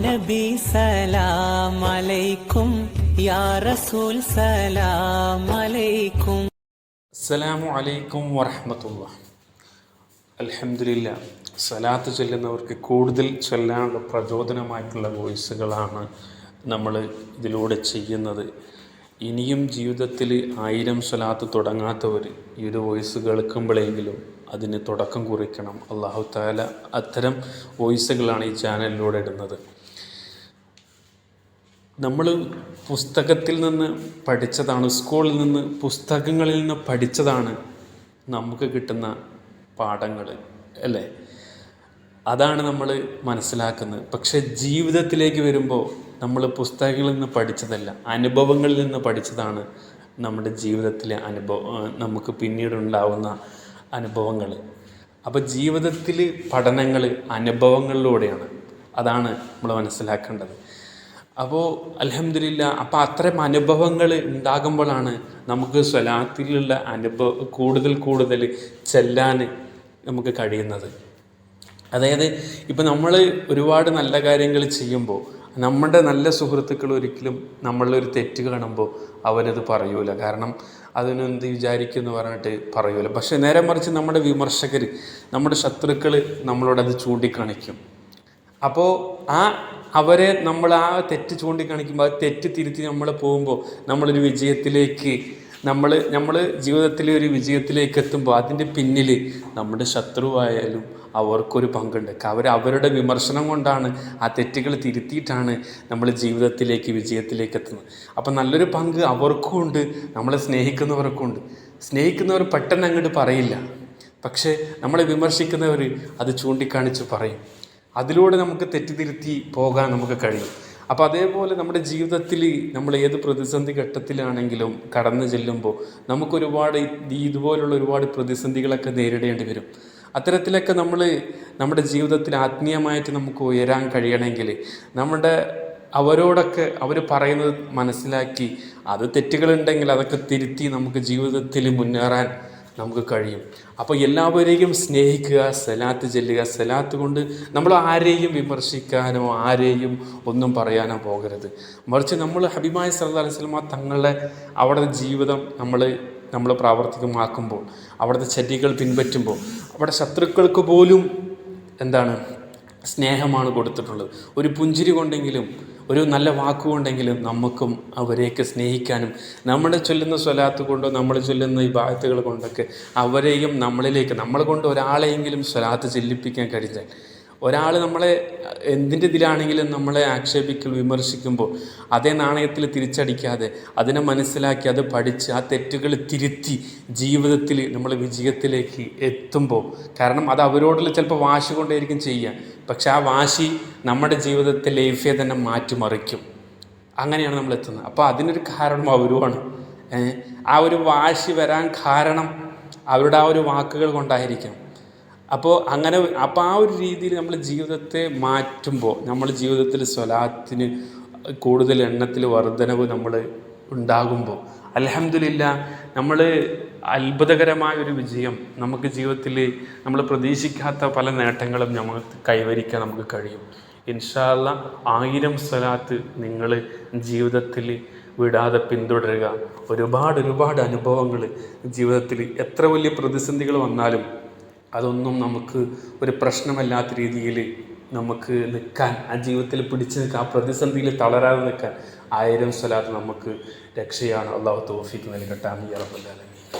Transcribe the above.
നബി സലാം അലൈക്കും, യാ റസൂൽ സലാം അലൈക്കും. അസ്സലാമു അലൈക്കും വറഹ്മത്തുള്ളാഹി. അൽഹംദുലില്ലാ. സ്വലാത്ത് ചൊല്ലുന്നവർക്ക് കൂടുതൽ ചൊല്ലാനുള്ള പ്രചോദനമായിട്ടുള്ള വോയിസുകളാണ് നമ്മൾ ഇതിലൂടെ ചെയ്യുന്നത്. ഇനിയും ജീവിതത്തിൽ 1000 സ്വലാത്ത് തുടങ്ങാത്തവർ ഈ ഒരു വോയിസ് കേൾക്കുമ്പോഴെങ്കിലും അതിന് തുടക്കം കുറിക്കണം. അല്ലാഹു തആല അത്തരം വോയിസുകളാണ് ഈ ചാനലിലൂടെ ഇടുന്നത്. നമ്മൾ പുസ്തകത്തിൽ നിന്ന് പഠിച്ചതാണ്, സ്കൂളിൽ നിന്ന് പുസ്തകങ്ങളിൽ നിന്ന് പഠിച്ചതാണ് നമുക്ക് കിട്ടുന്ന പാഠങ്ങൾ, അല്ലേ? അതാണ് നമ്മൾ മനസ്സിലാക്കുന്നത്. പക്ഷേ ജീവിതത്തിലേക്ക് വരുമ്പോൾ നമ്മൾ പുസ്തകങ്ങളിൽ നിന്ന് പഠിച്ചതല്ല, അനുഭവങ്ങളിൽ നിന്ന് പഠിച്ചതാണ് നമ്മുടെ ജീവിതത്തിലെ നമുക്ക് പിന്നീടുണ്ടാവുന്ന അനുഭവങ്ങൾ. അപ്പോൾ ജീവിതത്തിൽ പഠനങ്ങൾ അനുഭവങ്ങളിലൂടെയാണ്, അതാണ് നമ്മൾ മനസ്സിലാക്കേണ്ടത്. അപ്പോൾ അൽഹംദുലില്ലാ, അപ്പോൾ അത്തരം അനുഭവങ്ങൾ ഉണ്ടാകുമ്പോഴാണ് നമുക്ക് സ്വലാത്തിലുള്ള കൂടുതൽ ചെല്ലാൻ നമുക്ക് കഴിയുന്നത്. അതായത് ഇപ്പം നമ്മൾ ഒരുപാട് നല്ല കാര്യങ്ങൾ ചെയ്യുമ്പോൾ നമ്മുടെ നല്ല സുഹൃത്തുക്കൾ ഒരിക്കലും നമ്മളൊരു തെറ്റ് കാണുമ്പോൾ അവരത് പറയൂല, കാരണം അതിനെന്ത് വിചാരിക്കുമെന്ന് പറഞ്ഞിട്ട് പറയൂല. പക്ഷേ നേരെ മറിച്ച് നമ്മുടെ വിമർശകർ, നമ്മുടെ ശത്രുക്കൾ നമ്മളോടത് ചൂണ്ടിക്കാണിക്കും. അപ്പോൾ അവരെ നമ്മൾ തെറ്റ് ചൂണ്ടിക്കാണിക്കുമ്പോൾ ആ തെറ്റ് തിരുത്തി നമ്മൾ പോകുമ്പോൾ നമ്മളൊരു വിജയത്തിലേക്ക് നമ്മൾ ജീവിതത്തിലെ ഒരു വിജയത്തിലേക്ക് എത്തുമ്പോൾ അതിൻ്റെ പിന്നിൽ നമ്മുടെ ശത്രുവായാലും അവർക്കൊരു പങ്കുണ്ട്. അവരുടെ വിമർശനം കൊണ്ടാണ്, ആ തെറ്റുകൾ തിരുത്തിയിട്ടാണ് നമ്മൾ ജീവിതത്തിലേക്ക് വിജയത്തിലേക്ക് എത്തുന്നത്. അപ്പം നല്ലൊരു പങ്ക് അവർക്കും ഉണ്ട്, നമ്മളെ സ്നേഹിക്കുന്നവർക്കും ഉണ്ട്. സ്നേഹിക്കുന്നവർ പെട്ടെന്ന് അങ്ങോട്ട് പറയില്ല, പക്ഷേ നമ്മളെ വിമർശിക്കുന്നവർ അത് ചൂണ്ടിക്കാണിച്ച് പറയും. അതിലൂടെ നമുക്ക് തെറ്റുതിരുത്തി പോകാൻ നമുക്ക് കഴിയും. അപ്പോൾ അതേപോലെ നമ്മുടെ ജീവിതത്തിൽ നമ്മൾ ഏത് പ്രതിസന്ധി ഘട്ടത്തിലാണെങ്കിലും കടന്നു ചെല്ലുമ്പോൾ നമുക്കൊരുപാട് ഇതുപോലുള്ള ഒരുപാട് പ്രതിസന്ധികളൊക്കെ നേരിടേണ്ടി വരും. അത്തരത്തിലൊക്കെ നമ്മുടെ ജീവിതത്തിൽ ആത്മീയമായിട്ട് നമുക്ക് ഉയരാൻ കഴിയണമെങ്കിൽ അവരോടൊക്കെ അവർ പറയുന്നത് മനസ്സിലാക്കി, അത് തെറ്റുകളുണ്ടെങ്കിൽ അതൊക്കെ തിരുത്തി നമുക്ക് ജീവിതത്തിൽ മുന്നേറാൻ നമുക്ക് കഴിയും. അപ്പോൾ എല്ലാവരെയും സ്നേഹിക്കുക, സലാത്ത് ചെല്ലുക. സലാത്ത് കൊണ്ട് നമ്മൾ ആരെയും വിമർശിക്കാനോ ആരെയും ഒന്നും പറയാനോ പോകരുത്. മറിച്ച് നമ്മൾ ഹബീബായ സല്ലല്ലാഹു അലൈഹി വസല്ലം തങ്ങളുടെ അവിടുത്തെ ജീവിതം നമ്മൾ പ്രാവർത്തികമാക്കുമ്പോൾ, അവിടുത്തെ ചര്യകൾ പിൻപറ്റുമ്പോൾ അവിടെ ശത്രുക്കൾക്ക് പോലും സ്നേഹമാണ് കൊടുത്തിട്ടുള്ളത്. ഒരു പുഞ്ചിരി കൊണ്ടെങ്കിലും ഒരു നല്ല വാക്കുകൊണ്ടെങ്കിലും നമുക്കും അവരെയൊക്കെ സ്നേഹിക്കാനും, നമ്മുടെ ചൊല്ലുന്ന സ്വലാത്ത് കൊണ്ടോ നമ്മൾ ചൊല്ലുന്ന ഇബാദത്തുകൾ കൊണ്ടൊക്കെ അവരെയും നമ്മൾ കൊണ്ട് ഒരാളെയെങ്കിലും സ്വലാത്ത് ചെല്ലിപ്പിക്കാൻ കഴിഞ്ഞാൽ, ഒരാൾ നമ്മളെ എന്തിൻ്റെ ഇതിലാണെങ്കിലും നമ്മളെ വിമർശിക്കുമ്പോൾ അതേ നാണയത്തിൽ തിരിച്ചടിക്കാതെ അതിനെ മനസ്സിലാക്കി അത് പഠിച്ച് ആ തെറ്റുകൾ തിരുത്തി ജീവിതത്തിൽ നമ്മൾ വിജയത്തിലേക്ക് എത്തുമ്പോൾ, കാരണം അത് അവരോടുള്ള ചിലപ്പോൾ വാശി കൊണ്ടായിരിക്കും ചെയ്യുക, പക്ഷെ ആ വാശി നമ്മുടെ ജീവിതത്തെ ലൈഫെ തന്നെ മാറ്റിമറിക്കും. അങ്ങനെയാണ് നമ്മൾ എത്തുന്നത്. അപ്പോൾ അതിനൊരു കാരണം അവരുമാണ്. ആ ഒരു വാശി വരാൻ കാരണം അവരുടെ ആ ഒരു വാക്കുകൾ കൊണ്ടായിരിക്കും. അപ്പോൾ ആ ഒരു രീതിയിൽ നമ്മൾ ജീവിതത്തെ മാറ്റുമ്പോൾ, നമ്മൾ ജീവിതത്തിൽ സ്വലാത്തിന് കൂടുതൽ എണ്ണത്തിൽ വർധനവ് നമ്മൾ ഉണ്ടാകുമ്പോൾ അൽഹംദുലില്ലാ, നമ്മൾ അത്ഭുതകരമായൊരു വിജയം നമുക്ക് ജീവിതത്തിൽ നമ്മൾ പ്രതീക്ഷിക്കാത്ത പല നേട്ടങ്ങളും നമുക്ക് കൈവരിക്കാൻ നമുക്ക് കഴിയും. ഇൻഷാ അല്ലാഹ് 1000 സ്വലാത്ത് നിങ്ങൾ ജീവിതത്തിൽ വിടാതെ പിന്തുടരുക. ഒരുപാട് അനുഭവങ്ങൾ ജീവിതത്തിൽ, എത്ര വലിയ പ്രതിസന്ധികൾ വന്നാലും അതൊന്നും നമുക്ക് ഒരു പ്രശ്നമല്ലാത്ത രീതിയിൽ നമുക്ക് നിൽക്കാൻ, ആ ജീവിതത്തിൽ പിടിച്ചു നിൽക്കാൻ, ആ പ്രതിസന്ധിയിൽ തളരാതെ നിൽക്കാൻ 1000 സ്വലാത്ത് നമുക്ക് രക്ഷയാണ്. അല്ലാഹു തൗഫീഖ് നൽകട്ടെ. ആമീൻ യാ റബ്ബൽ ആലമീൻ.